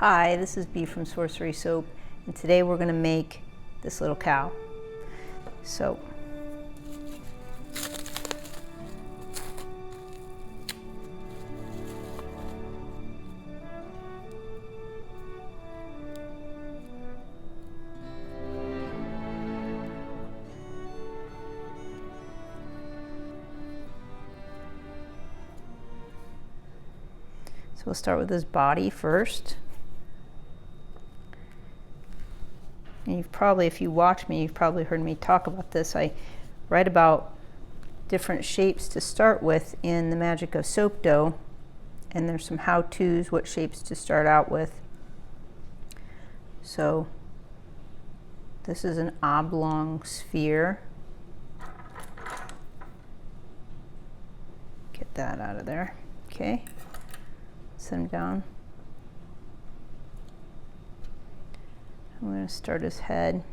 Hi, this is Bee from Sorcery Soap, and today we're going to make this little cow. So we'll start with his body first. And you've probably, if you watch me, you've probably heard me talk about this. I write about different shapes to start with in The Magic of Soap Dough, and there's some how-tos, what shapes to start out with. So this is an oblong sphere. Get that out of there. Okay, set him down. I'm going to start his head.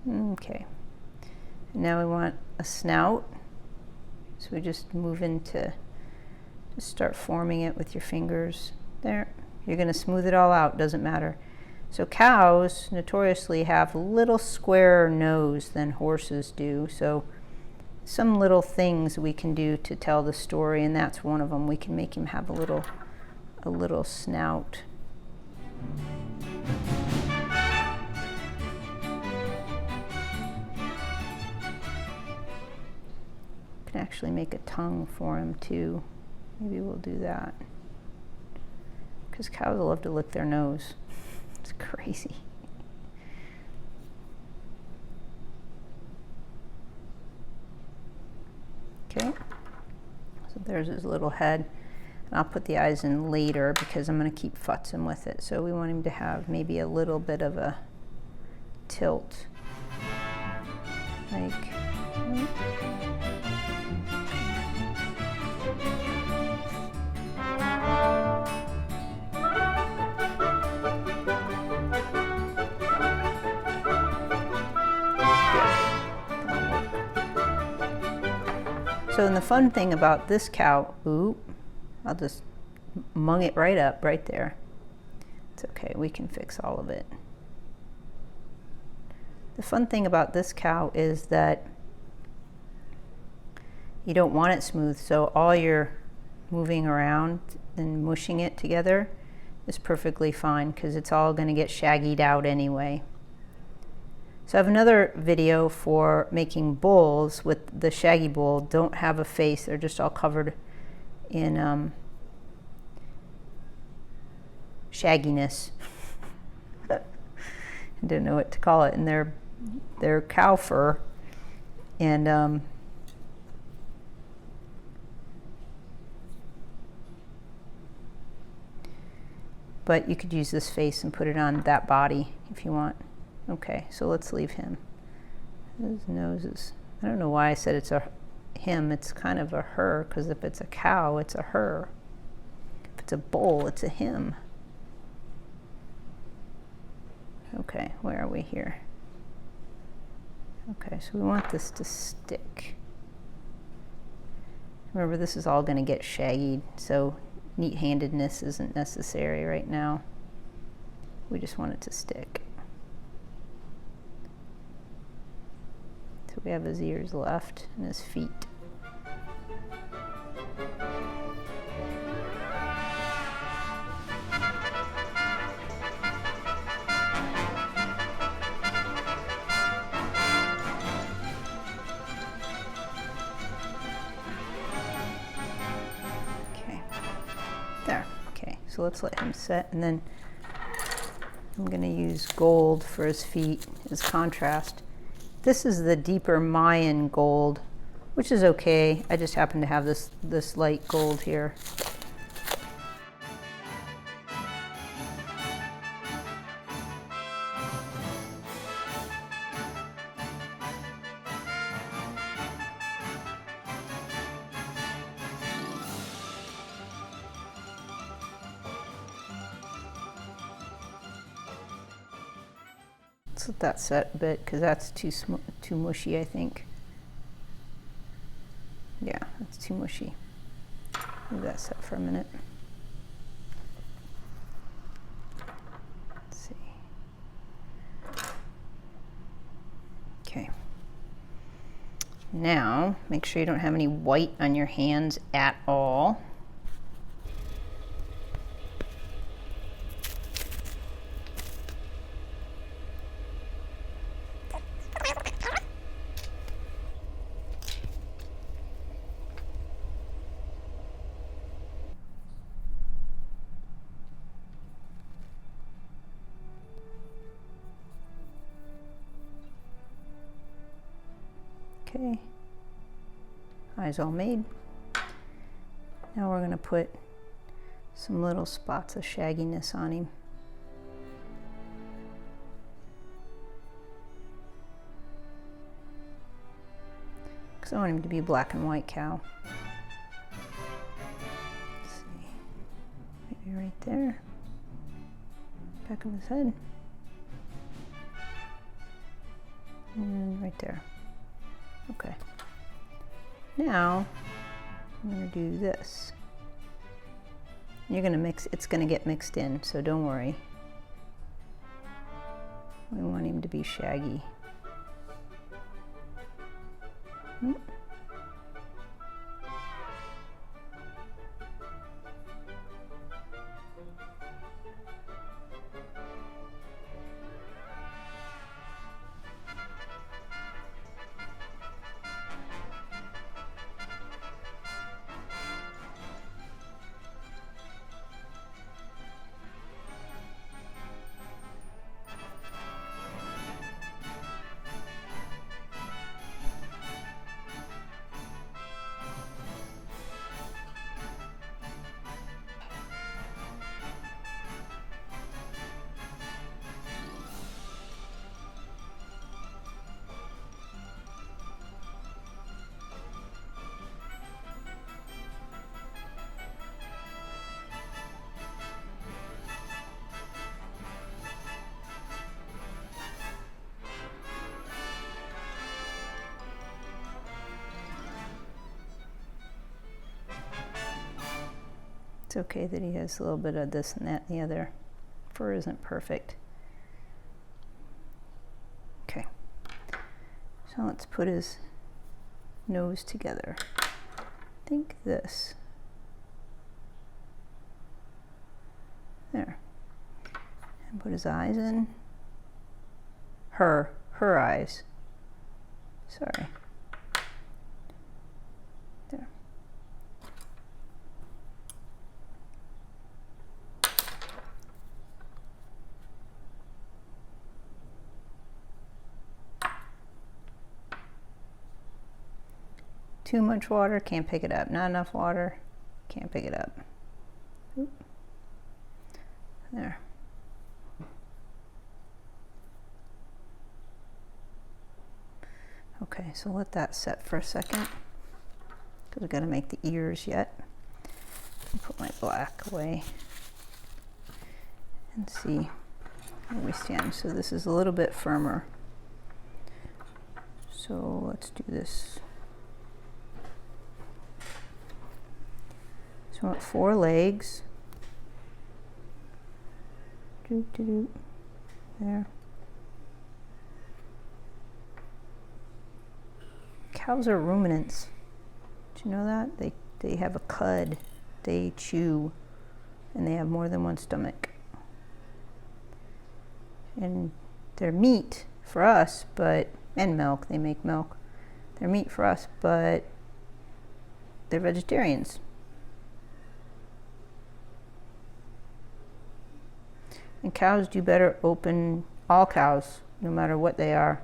Okay, and now we want a snout. So we just move into, just start forming it with your fingers. There, you're going to smooth it all out, doesn't matter. So cows notoriously have a little squarer nose than horses do. So some little things we can do to tell the story, and that's one of them. We can make him have a little snout. Can actually make a tongue for him too. Maybe we'll do that, because cows love to lick their nose. It's crazy. Okay, so there's his little head, and I'll put the eyes in later because I'm going to keep futzing with it. So we want him to have maybe a little bit of a tilt, like So, and the fun thing about this cow, I'll just mung it right up right there. It's okay, we can fix all of it. The fun thing about this cow is that you don't want it smooth, so all your moving around and mushing it together is perfectly fine, because it's all going to get shaggied out anyway. So I have another video for making bowls with the shaggy bowl. Don't have a face, they're just all covered in shagginess. I didn't know what to call it, and they're cow fur, and but you could use this face and put it on that body if you want. Okay, so let's leave him. His nose is, I don't know why I said it's a him, it's kind of a her, because if it's a cow, it's a her. If it's a bull, it's a him. Okay, where are we here? Okay, so we want this to stick. Remember, this is all going to get shaggied, so neat-handedness isn't necessary right now. We just want it to stick. So we have his ears left and his feet. Okay, there. Okay, so let's let him set, and then I'm going to use gold for his feet as contrast. This is the deeper Mayan gold, which is okay. I just happen to have this light gold here. Let's let that set a bit, because that's too mushy, I think. Yeah, It's too mushy. Leave that set for a minute. Let's see. Okay. Now, make sure you don't have any white on your hands at all. Okay, eyes all made. Now we're going to put some little spots of shagginess on him. Because I want him to be a black and white cow. Let's see, maybe right there, back of his head, and right there. Okay, now I'm going to do this. You're going to mix, it's going to get mixed in, so don't worry. We want him to be shaggy. It's okay that he has a little bit of this and that and the other. Fur isn't perfect. Okay, so let's put his nose together. I think this. There. And put his eyes in. Her eyes. Sorry. There. Too much water, can't pick it up. Not enough water, can't pick it up. Oop. There. Okay, so let that set for a second, because we've got to make the ears yet. Put my black away and see where we stand. So this is a little bit firmer. So let's do this. So I want 4 legs. There. Cows are ruminants. Do you know that? They have a cud. They chew, and they have more than one stomach. And they're meat for us, and milk. They make milk. They're meat for us, but they're vegetarians. And cows do better open, all cows, no matter what they are,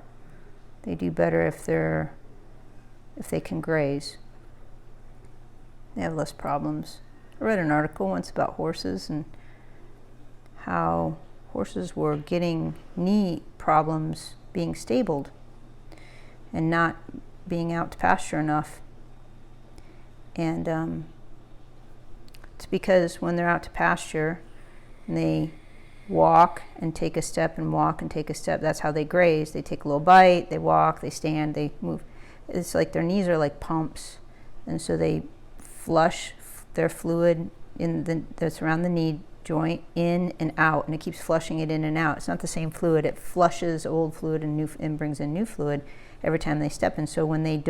they do better if they can graze. They have less problems. I read an article once about horses and how horses were getting knee problems being stabled and not being out to pasture enough. And it's because when they're out to pasture and they walk and take a step and walk and take a step, that's how they graze. They take a little bite, they walk, they stand, they move. It's like their knees are like pumps, and so they flush their fluid that's around the knee joint in and out, and it keeps flushing it in and out. It's not the same fluid. It flushes old fluid and brings in new fluid every time they step in. So when they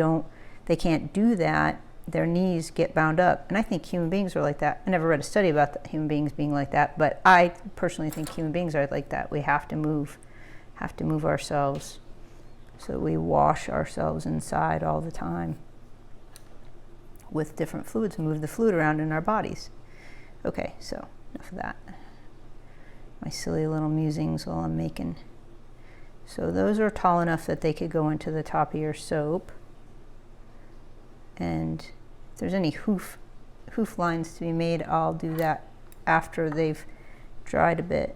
can't do that, their knees get bound up. And I think human beings are like that. I never read a study about human beings being like that, but I personally think human beings are like that. We have to move ourselves. So we wash ourselves inside all the time with different fluids, move the fluid around in our bodies. Okay, so enough of that. My silly little musings while I'm making. So those are tall enough that they could go into the top of your soap. And if there's any hoof lines to be made, I'll do that after they've dried a bit.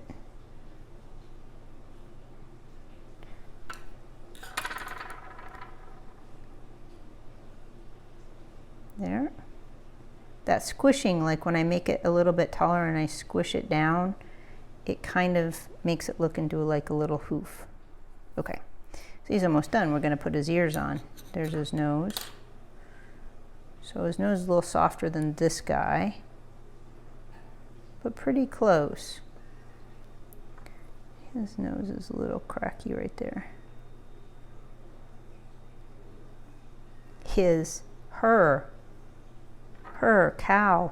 There. That squishing, like when I make it a little bit taller and I squish it down, it kind of makes it look into like a little hoof. Okay, so he's almost done. We're going to put his ears on. There's his nose. So his nose is a little softer than this guy, but pretty close. His nose is a little cracky right there. Her, cow.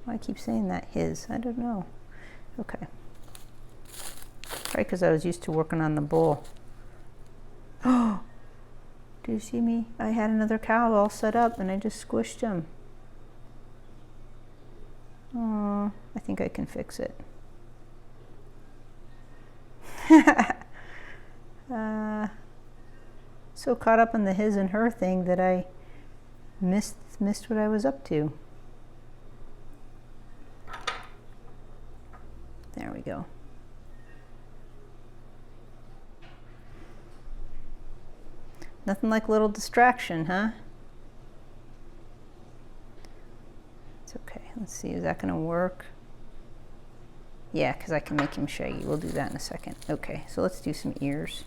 Why I keep saying that, his, I don't know. Okay. Probably because I was used to working on the bull. Oh, do you see me? I had another cow all set up and I just squished him. Oh, I think I can fix it. So caught up in the his and her thing that I missed what I was up to. There we go. Nothing like a little distraction, huh? It's okay. Let's see, is that going to work? Yeah, because I can make him shaggy. We'll do that in a second. Okay, so let's do some ears.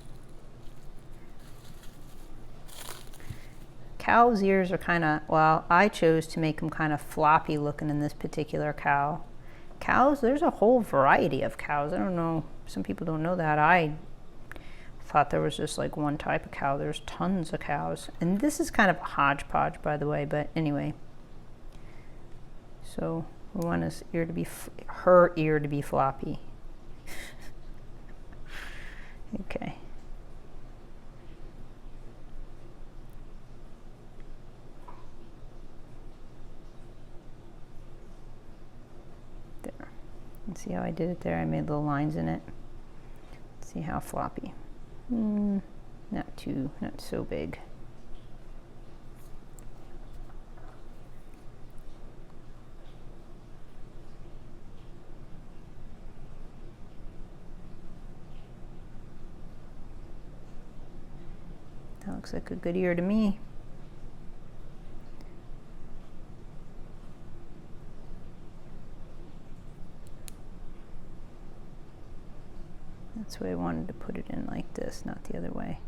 Cow's ears are kind of, well, I chose to make them kind of floppy looking in this particular cow. Cows, there's a whole variety of cows. I don't know, some people don't know that. I thought there was just like one type of cow. There's tons of cows. And this is kind of a hodgepodge, by the way, but anyway. So we want his ear to be, her ear to be floppy. Okay. There. And see how I did it there? I made little lines in it. See how floppy. Not so big. That looks like a good ear to me. That's why I wanted to put it in like this, not the other way.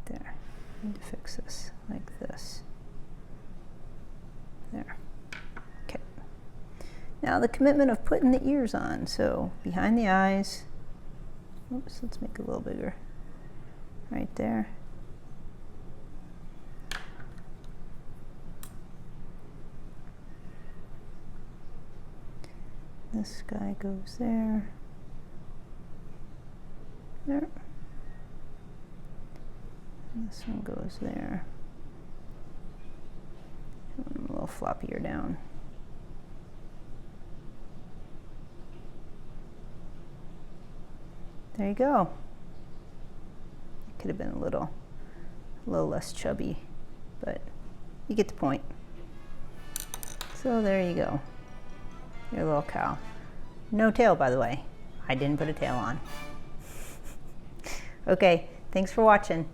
There. I need to fix this like this. There. Okay. Now the commitment of putting the ears on. So behind the eyes. Oops, let's make it a little bigger. Right there. This guy goes there. There. And this one goes there. A little floppier down. There you go. It could have been a little less chubby, but you get the point. So there you go. Your little cow. No tail, by the way. I didn't put a tail on. Okay, thanks for watching.